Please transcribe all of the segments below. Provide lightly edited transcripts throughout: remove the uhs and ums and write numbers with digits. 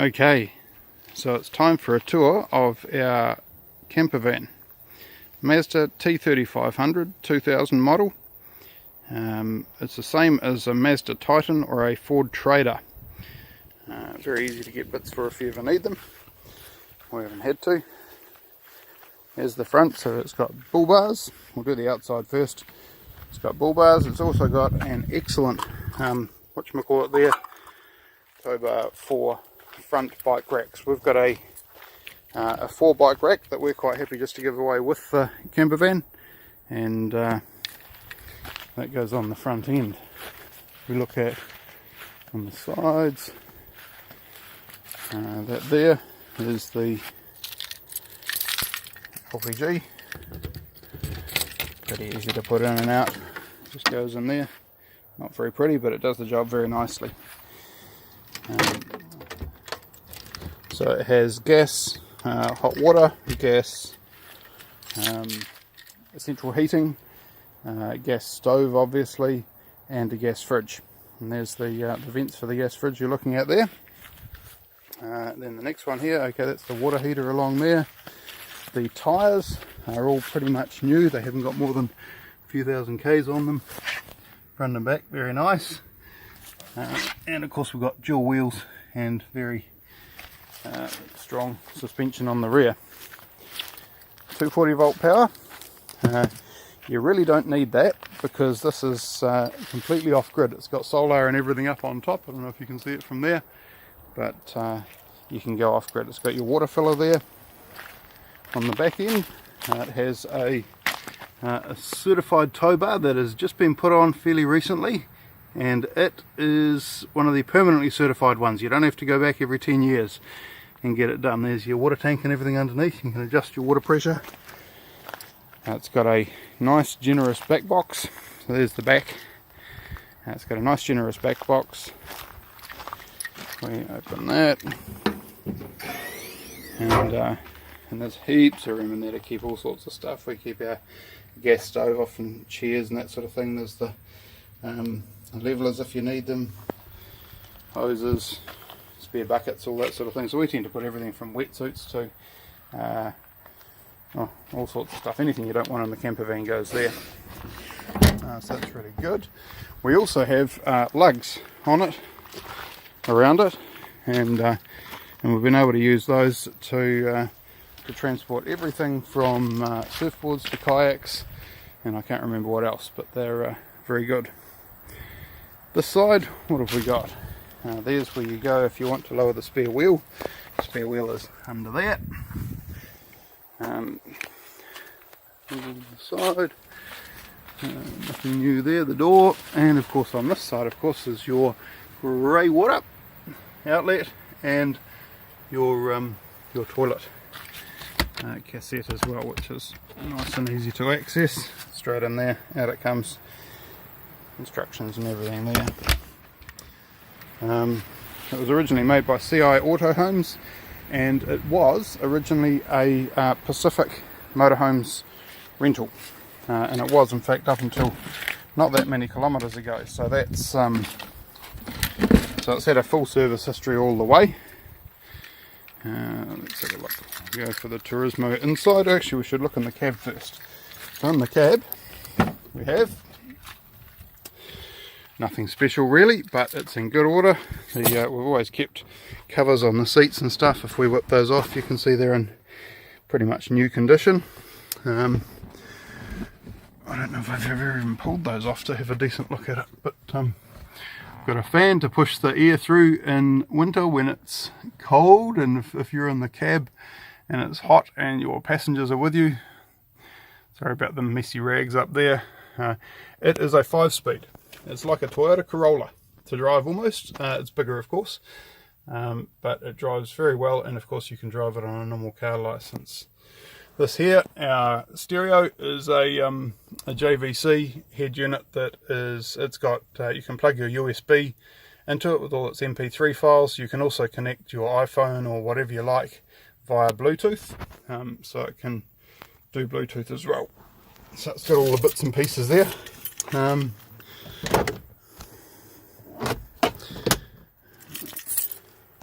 Okay, so it's time for a tour of our camper van. Mazda T3500 2000 model. It's the same as a Mazda Titan or a Ford Trader. Very easy to get bits for if you ever need them. We haven't had to. Here's the front, so it's got bull bars. We'll do the outside first. It's got bull bars. It's also got an excellent, whatchamacallit there, tow bar for front bike racks. We've got a 4 bike rack that we're quite happy just to give away with the camper van, and that goes on the front end. We look at on the sides, that there is the LPG, pretty easy to put in and out, just goes in there. Not very pretty, but it does the job very nicely. So it has gas, hot water, gas, central heating, gas stove obviously, and a gas fridge. And there's the vents for the gas fridge you're looking at there. Then the next one here, okay, that's the water heater along there. The tyres are all pretty much new. They haven't got more than a few thousand Ks on them. Front and back, very nice. And of course we've got dual wheels and very strong suspension on the rear. 240 volt power. You really don't need that because this is completely off grid. It's got solar and everything up on top. I don't know if you can see it from there, but you can go off grid. It's got your water filler there on the back end. It has a certified tow bar that has just been put on fairly recently, and it is one of the permanently certified ones. You don't have to go back every 10 years and get it done. There's your water tank and everything underneath. You can adjust your water pressure. It's got a nice generous back box. So there's the back. It's got a nice generous back box. We open that, and there's heaps of room in there to keep all sorts of stuff. We keep our gas stove off and chairs and that sort of thing. There's the levelers if you need them, hoses, spare buckets, all that sort of thing. So we tend to put everything from wetsuits to all sorts of stuff. Anything you don't want in the camper van goes there. So that's really good. We also have lugs on it, around it, and we've been able to use those to transport everything from surfboards to kayaks, and I can't remember what else, but they're very good. This side, what have we got? There's where you go if you want to lower the spare wheel. The spare wheel is under that. On the side, nothing new there, the door, and of course on this side, of course, is your grey water outlet and your toilet cassette as well, which is nice and easy to access. Straight in there, out it comes, instructions and everything there. It was originally made by CI Motorhomes, and it was originally a Pacific Motorhomes rental, and it was in fact up until not that many kilometres ago. So that's so it's had a full service history all the way. Let's have a look. Go for the Turismo inside. Actually, we should look in the cab first. So in the cab we have nothing special really, but it's in good order. We've always kept covers on the seats and stuff. If we whip those off, you can see they're in pretty much new condition. I don't know if I've ever even pulled those off to have a decent look at it, but got a fan to push the air through in winter when it's cold, and if you're in the cab and it's hot and your passengers are with you. Sorry about the messy rags up there. It is a 5-speed. It's like a Toyota Corolla to drive almost. It's bigger of course, but it drives very well, and of course you can drive it on a normal car license. This here, our stereo, is a JVC head unit that is, it's got, you can plug your USB into it with all its MP3 files. You can also connect your iPhone or whatever you like via Bluetooth, so it can do Bluetooth as well. So it's got all the bits and pieces there.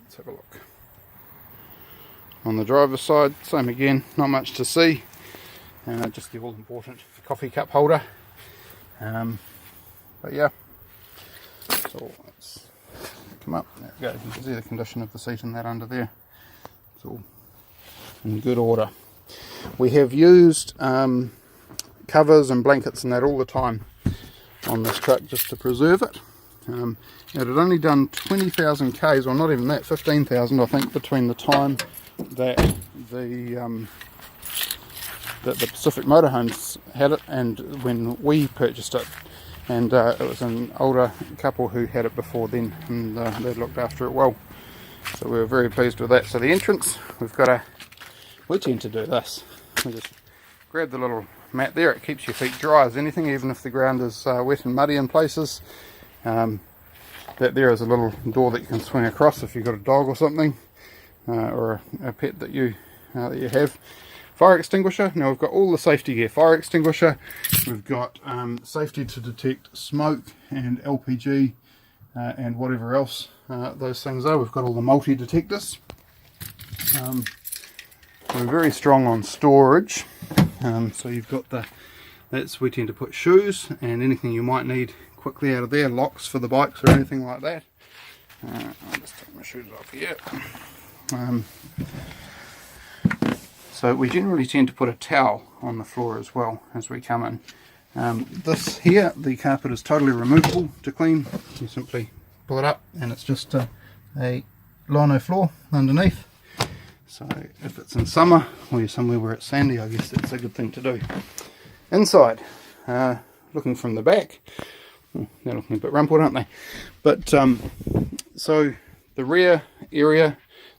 Let's have a look. On the driver's side, same again, not much to see. Just the all important coffee cup holder. But yeah, so let's come up. There we go. You can see the condition of the seat and that under there. It's all in good order. We have used covers and blankets and that all the time on this truck just to preserve it. It had only done 20,000 Ks, or not even that, 15,000 I think, between the time that the Pacific Motorhomes had it and when we purchased it. And it was an older couple who had it before then, and they looked after it well. So we were very pleased with that. So the entrance, we tend to do this. We just grab the little mat there. It keeps your feet dry as anything, even if the ground is wet and muddy in places. That there is a little door that you can swing across if you've got a dog or something, or a pet that you have. Fire extinguisher. Now we've got all the safety gear. Fire extinguisher. We've got safety to detect smoke and LPG and whatever else those things are. We've got all the multi-detectors. We're very strong on storage. So you've got that's we tend to put shoes and anything you might need quickly out of there. Locks for the bikes or anything like that. I'll just take my shoes off here. So we generally tend to put a towel on the floor as well as we come in. This here, the carpet is totally removable to clean. You simply pull it up and it's just a lino floor underneath. So if it's in summer or you're somewhere where it's sandy, I guess that's a good thing to do. Inside, looking from the back, they're looking a bit rumpled, aren't they? But so the rear area,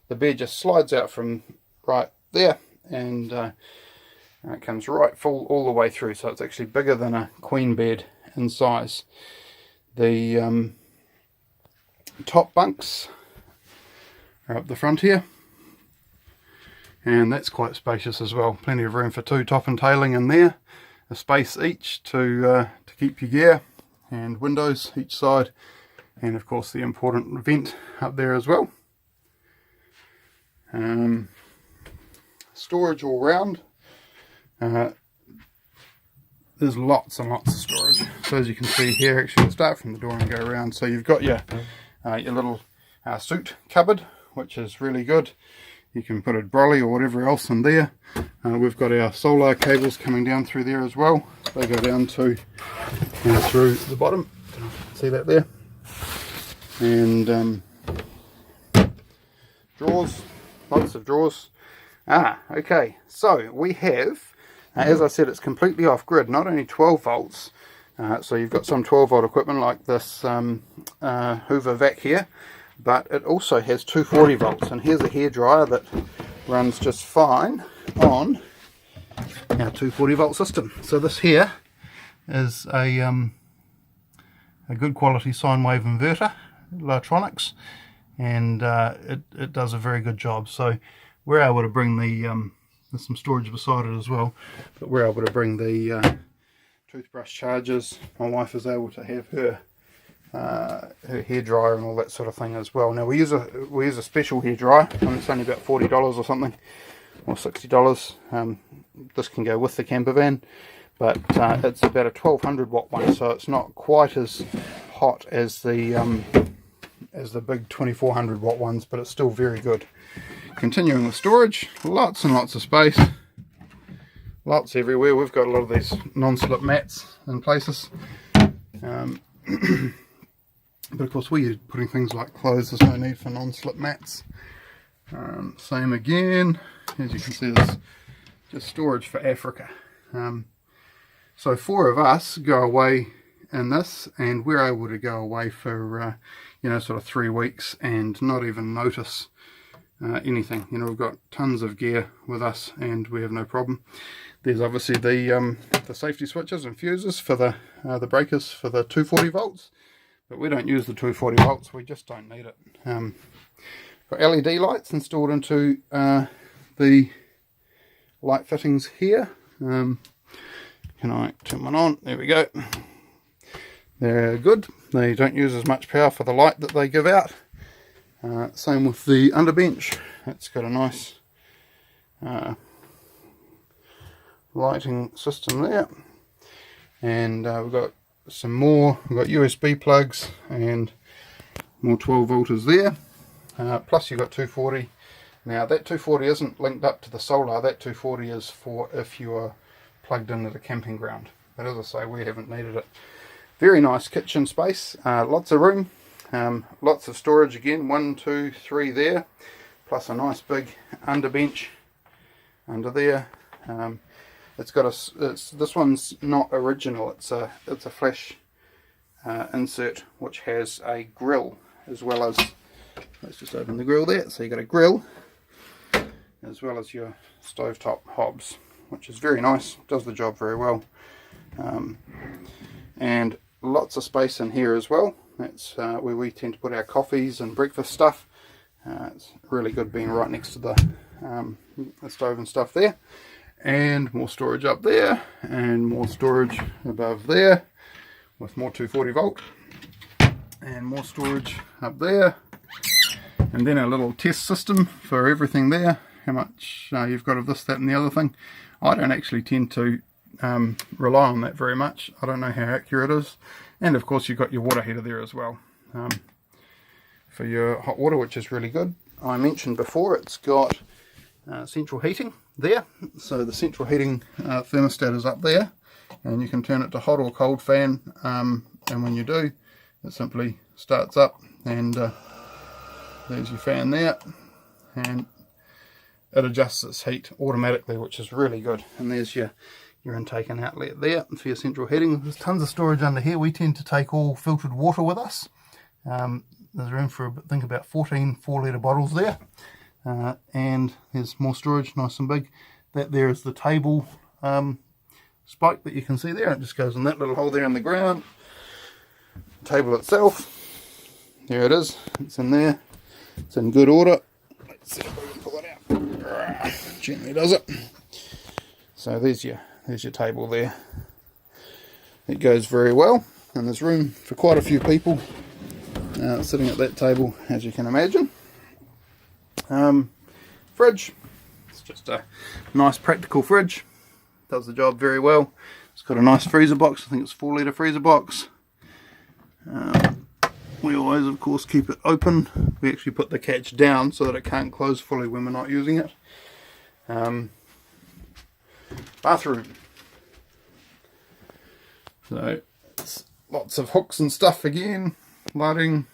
the bed just slides out from right there. And it comes right full all the way through, so it's actually bigger than a queen bed in size. The top bunks are up the front here, and that's quite spacious as well. Plenty of room for two top and tailing in there, a space each to keep your gear, and windows each side, and of course the important vent up there as well. Storage all round. There's lots and lots of storage. So as you can see here, actually we'll start from the door and go around. So you've got your little soot cupboard, which is really good. You can put a brolly or whatever else in there. We've got our solar cables coming down through there as well. They go down to through the bottom. See that there? And drawers, lots of drawers. Okay, so we have, as I said, it's completely off grid, not only 12 volts, so you've got some 12 volt equipment like this Hoover vac here, but it also has 240 volts, and here's a hairdryer that runs just fine on our 240 volt system. So this here is a good quality sine wave inverter, electronics, and it does a very good job. So we're able to bring there's some storage beside it as well, but we're able to bring the toothbrush chargers. My wife is able to have her hairdryer and all that sort of thing as well. Now we use a special hairdryer, and it's only about $40 or something, or $60. This can go with the camper van, but it's about a 1200 watt one, so it's not quite as hot as the big 2400 watt ones, but it's still very good. Continuing with storage, lots and lots of space, lots everywhere. We've got a lot of these non-slip mats in places, but of course we're putting things like clothes. There's no need for non-slip mats. Same again, as you can see, there's just storage for Africa. So 4 of us go away in this, and we're able to go away for sort of 3 weeks and not even notice anything. We've got tons of gear with us and we have no problem. There's obviously the safety switches and fuses for the breakers for the 240 volts, but we don't use the 240 volts, we just don't need it. Got LED lights installed into the light fittings here. Can I turn one on? There we go. They're good. They don't use as much power for the light that they give out. Same with the underbench. It's got a nice lighting system there, and we've got some more. We've got USB plugs and more 12 volters there, plus you've got 240. Now that 240 isn't linked up to the solar. That 240 is for if you are plugged in at a camping ground, but as I say, we haven't needed it. Very nice kitchen space, lots of room, lots of storage again, 1, 2, 3 there, plus a nice big underbench under there. It's got this one's not original. It's a flash insert which has a grill as well as. Let's just open the grill there. So you got a grill as well as your stovetop hobs, which is very nice. Does the job very well, and lots of space in here as well. That's where we tend to put our coffees and breakfast stuff. It's really good being right next to the stove and stuff there. And more storage up there, and more storage above there with more 240 volt, and more storage up there, and then a little test system for everything there, how much you've got of this, that and the other thing. I don't actually tend to rely on that very much. I don't know how accurate it is. And of course you've got your water heater there as well, for your hot water, which is really good. I mentioned before it's got central heating there, so the central heating thermostat is up there, and you can turn it to hot or cold fan, and when you do, it simply starts up, and there's your fan there, and it adjusts its heat automatically, which is really good. And there's your intake and outlet there for your central heating. There's tons of storage under here. We tend to take all filtered water with us. There's room for, I think, about 14 4-litre bottles there. And there's more storage, nice and big. That there is the table spike that you can see there. It just goes in that little hole there in the ground. The table itself, there it is. It's in there. It's in good order. Let's see if we can pull it out. Gently does it. So there's your table there. It goes very well, and there's room for quite a few people sitting at that table, as you can imagine. Fridge, it's just a nice practical fridge, does the job very well. It's got a nice freezer box. I think it's 4-litre freezer box. We always of course keep it open. We actually put the catch down so that it can't close fully when we're not using it. Bathroom, so it's lots of hooks and stuff again, lighting.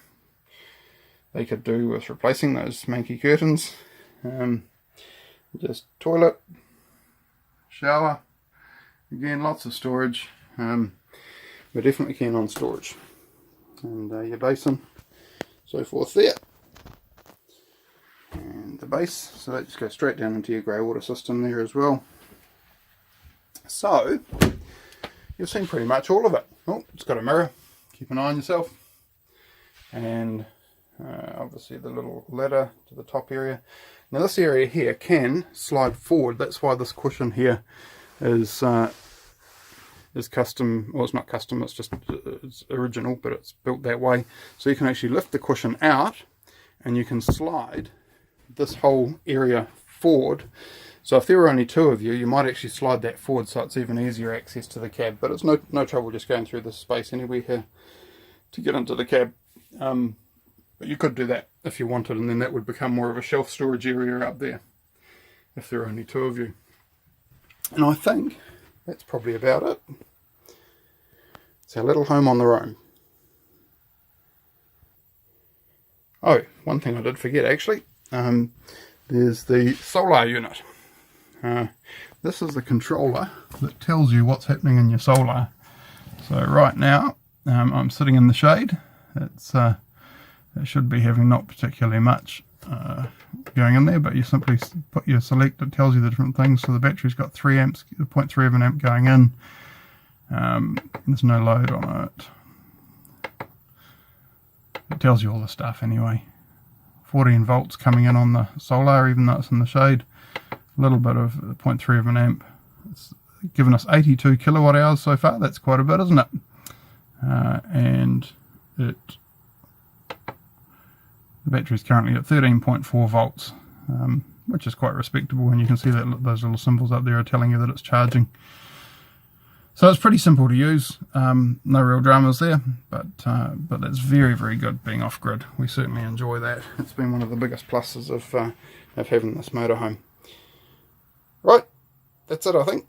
They could do with replacing those manky curtains. Just toilet, shower, again lots of storage. We're definitely keen on storage. And your basin, so forth there. And the base, so that just goes straight down into your grey water system there as well. So, you've seen pretty much all of it. Oh, it's got a mirror, keep an eye on yourself. And obviously the little ladder to the top area. Now this area here can slide forward. That's why this cushion here is custom. Well, it's not custom, it's just it's original, but it's built that way. So you can actually lift the cushion out and you can slide this whole area forward. So if there were only 2 of you, you might actually slide that forward, so it's even easier access to the cab. But it's no trouble just going through this space anyway here to get into the cab. But you could do that if you wanted, and then that would become more of a shelf storage area up there if there are only 2 of you. And I think that's probably about it. It's our little home on the roam. Oh, one thing I did forget actually. There's the solar unit. This is the controller that tells you what's happening in your solar. So right now I'm sitting in the shade. It should be having not particularly much going in there, but you simply put your select, it tells you the different things. So the battery's got 3 amps, 0.3 of an amp going in. There's no load on it. It tells you all the stuff anyway. 14 volts coming in on the solar, even though it's in the shade. A little bit of 0.3 of an amp. It's given us 82 kilowatt hours so far. That's quite a bit, isn't it? And the battery is currently at 13.4 volts. which is quite respectable, and you can see that those little symbols up there are telling you that it's charging. So it's pretty simple to use, no real dramas there, but it's very, very good being off-grid. We certainly enjoy that. It's been one of the biggest pluses of having this motorhome. Right, that's it I think.